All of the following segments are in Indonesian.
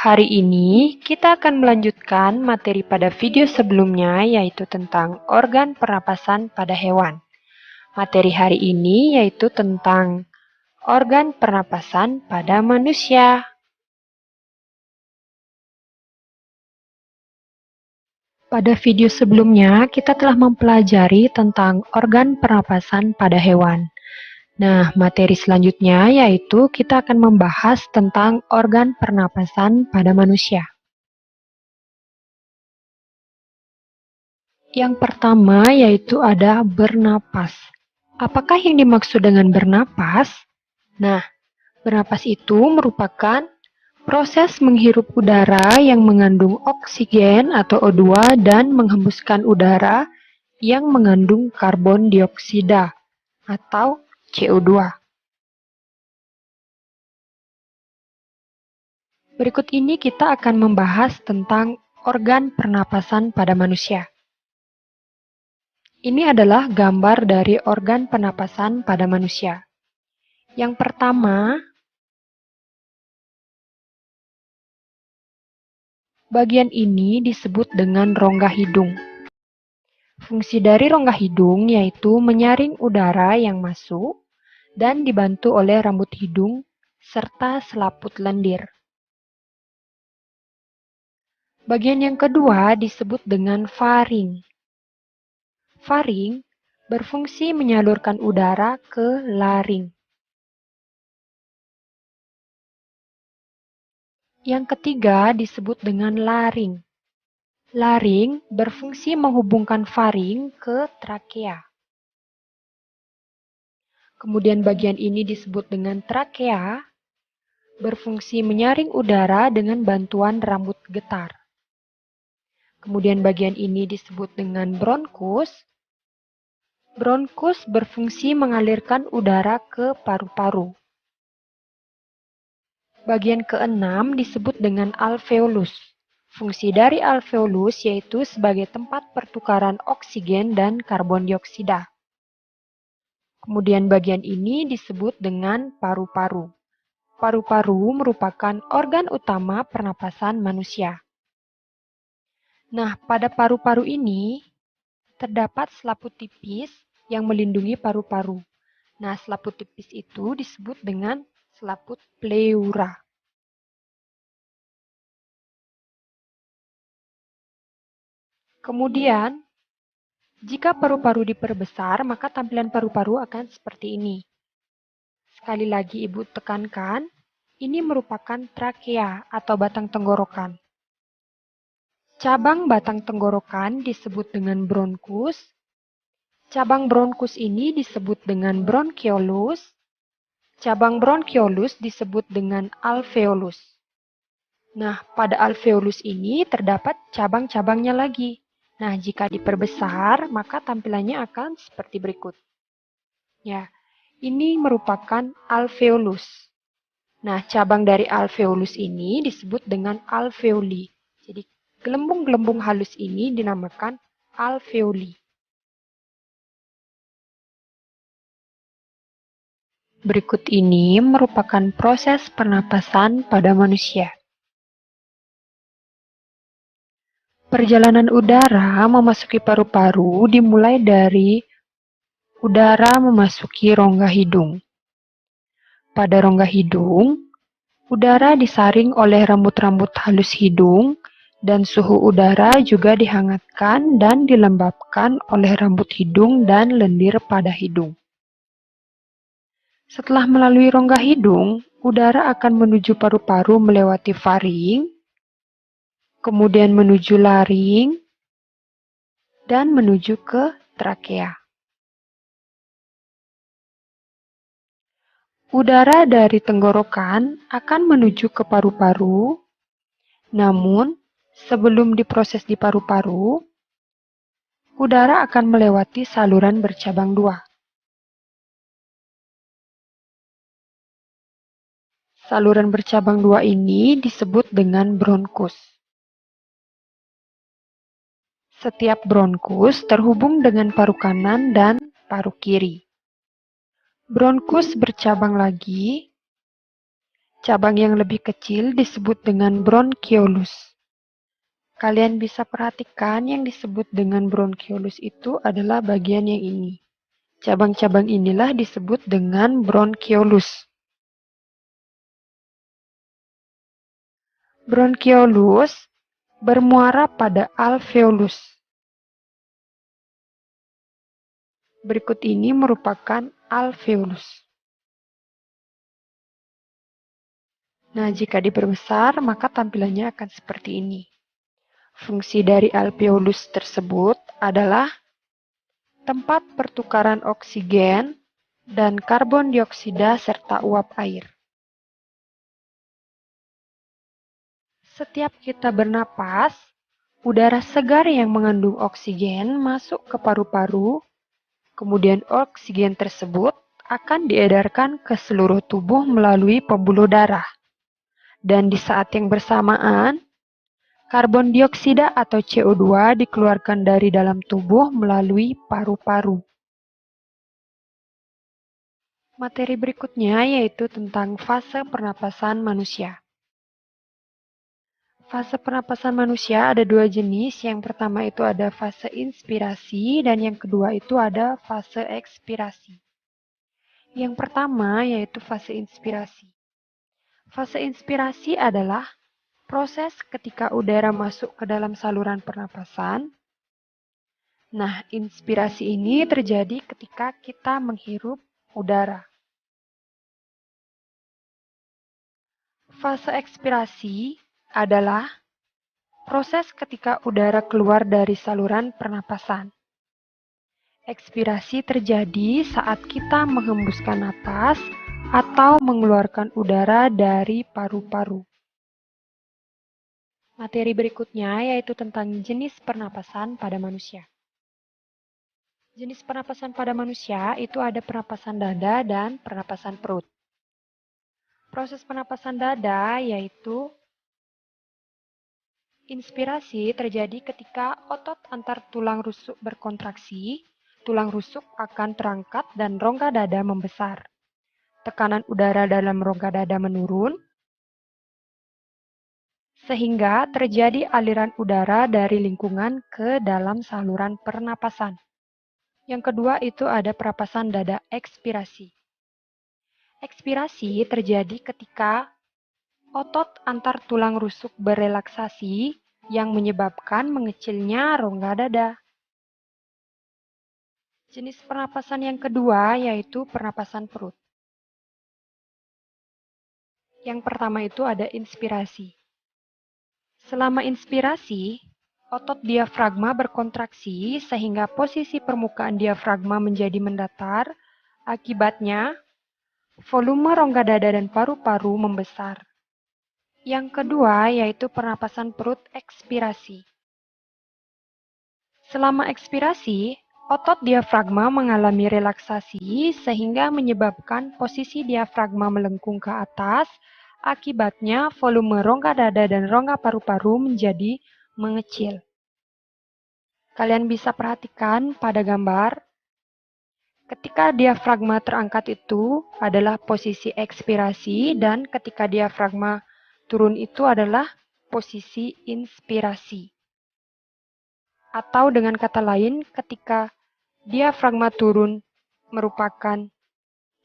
Hari ini kita akan melanjutkan materi pada video sebelumnya, yaitu tentang organ pernapasan pada hewan. Materi hari ini yaitu tentang organ pernapasan pada manusia. Pada video sebelumnya, kita telah mempelajari tentang organ pernapasan pada hewan. Nah, materi selanjutnya yaitu kita akan membahas tentang organ pernapasan pada manusia. Yang pertama yaitu ada bernapas. Apakah yang dimaksud dengan bernapas? Nah, bernapas itu merupakan proses menghirup udara yang mengandung oksigen atau O2 dan menghembuskan udara yang mengandung karbon dioksida atau CO2. Berikut ini kita akan membahas tentang organ pernapasan pada manusia. Ini adalah gambar dari organ pernapasan pada manusia. Yang pertama, bagian ini disebut dengan rongga hidung. Fungsi dari rongga hidung yaitu menyaring udara yang masuk dan dibantu oleh rambut hidung serta selaput lendir. Bagian yang kedua disebut dengan faring. Faring berfungsi menyalurkan udara ke laring. Yang ketiga disebut dengan laring. Laring berfungsi menghubungkan faring ke trakea. Kemudian bagian ini disebut dengan trakea, berfungsi menyaring udara dengan bantuan rambut getar. Kemudian bagian ini disebut dengan bronkus. Bronkus berfungsi mengalirkan udara ke paru-paru. Bagian keenam disebut dengan alveolus. Fungsi dari alveolus yaitu sebagai tempat pertukaran oksigen dan karbon dioksida. Kemudian bagian ini disebut dengan paru-paru. Paru-paru merupakan organ utama pernapasan manusia. Nah, pada paru-paru ini terdapat selaput tipis yang melindungi paru-paru. Nah, selaput tipis itu disebut dengan selaput pleura. Kemudian, jika paru-paru diperbesar, maka tampilan paru-paru akan seperti ini. Sekali lagi Ibu tekankan, ini merupakan trakea atau batang tenggorokan. Cabang batang tenggorokan disebut dengan bronkus. Cabang bronkus ini disebut dengan bronchiolus. Cabang bronchiolus disebut dengan alveolus. Nah, pada alveolus ini terdapat cabang-cabangnya lagi. Nah, jika diperbesar, maka tampilannya akan seperti berikut. Ya, ini merupakan alveolus. Nah, cabang dari alveolus ini disebut dengan alveoli. Jadi, gelembung-gelembung halus ini dinamakan alveoli. Berikut ini merupakan proses pernapasan pada manusia. Perjalanan udara memasuki paru-paru dimulai dari udara memasuki rongga hidung. Pada rongga hidung, udara disaring oleh rambut-rambut halus hidung dan suhu udara juga dihangatkan dan dilembabkan oleh rambut hidung dan lendir pada hidung. Setelah melalui rongga hidung, udara akan menuju paru-paru melewati faring, kemudian menuju laring, dan menuju ke trakea. Udara dari tenggorokan akan menuju ke paru-paru, namun sebelum diproses di paru-paru, udara akan melewati saluran bercabang dua. Saluran bercabang dua ini disebut dengan bronkus. Setiap bronkus terhubung dengan paru kanan dan paru kiri. Bronkus bercabang lagi. Cabang yang lebih kecil disebut dengan bronchiolus. Kalian bisa perhatikan yang disebut dengan bronchiolus itu adalah bagian yang ini. Cabang-cabang inilah disebut dengan bronchiolus. Bronchiolus bermuara pada alveolus. Berikut ini merupakan alveolus. Nah, jika diperbesar, maka tampilannya akan seperti ini. Fungsi dari alveolus tersebut adalah tempat pertukaran oksigen dan karbon dioksida serta uap air. Setiap kita bernapas, udara segar yang mengandung oksigen masuk ke paru-paru, kemudian oksigen tersebut akan diedarkan ke seluruh tubuh melalui pembuluh darah. Dan di saat yang bersamaan, karbon dioksida atau CO2 dikeluarkan dari dalam tubuh melalui paru-paru. Materi berikutnya yaitu tentang fase pernapasan manusia. Fase pernapasan manusia ada dua jenis. Yang pertama itu ada fase inspirasi dan yang kedua itu ada fase ekspirasi. Yang pertama yaitu fase inspirasi. Fase inspirasi adalah proses ketika udara masuk ke dalam saluran pernapasan. Nah, inspirasi ini terjadi ketika kita menghirup udara. Fase ekspirasi adalah proses ketika udara keluar dari saluran pernapasan. Ekspirasi terjadi saat kita menghembuskan napas atau mengeluarkan udara dari paru-paru. Materi berikutnya yaitu tentang jenis pernapasan pada manusia. Jenis pernapasan pada manusia itu ada pernapasan dada dan pernapasan perut. Proses pernapasan dada yaitu inspirasi terjadi ketika otot antar tulang rusuk berkontraksi, tulang rusuk akan terangkat dan rongga dada membesar. Tekanan udara dalam rongga dada menurun, sehingga terjadi aliran udara dari lingkungan ke dalam saluran pernapasan. Yang kedua itu ada pernapasan dada ekspirasi. Ekspirasi terjadi ketika otot antar tulang rusuk berelaksasi yang menyebabkan mengecilnya rongga dada. Jenis pernapasan yang kedua yaitu pernapasan perut. Yang pertama itu ada inspirasi. Selama inspirasi, otot diafragma berkontraksi sehingga posisi permukaan diafragma menjadi mendatar. Akibatnya, volume rongga dada dan paru-paru membesar. Yang kedua yaitu pernapasan perut ekspirasi. Selama ekspirasi, otot diafragma mengalami relaksasi sehingga menyebabkan posisi diafragma melengkung ke atas. Akibatnya, volume rongga dada dan rongga paru-paru menjadi mengecil. Kalian bisa perhatikan pada gambar, ketika diafragma terangkat itu adalah posisi ekspirasi dan ketika diafragma turun itu adalah posisi inspirasi. Atau dengan kata lain, ketika diafragma turun merupakan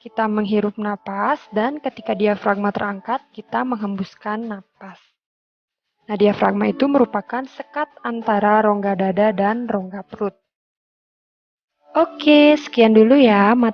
kita menghirup napas dan ketika diafragma terangkat kita menghembuskan napas. Nah, diafragma itu merupakan sekat antara rongga dada dan rongga perut. Oke, sekian dulu ya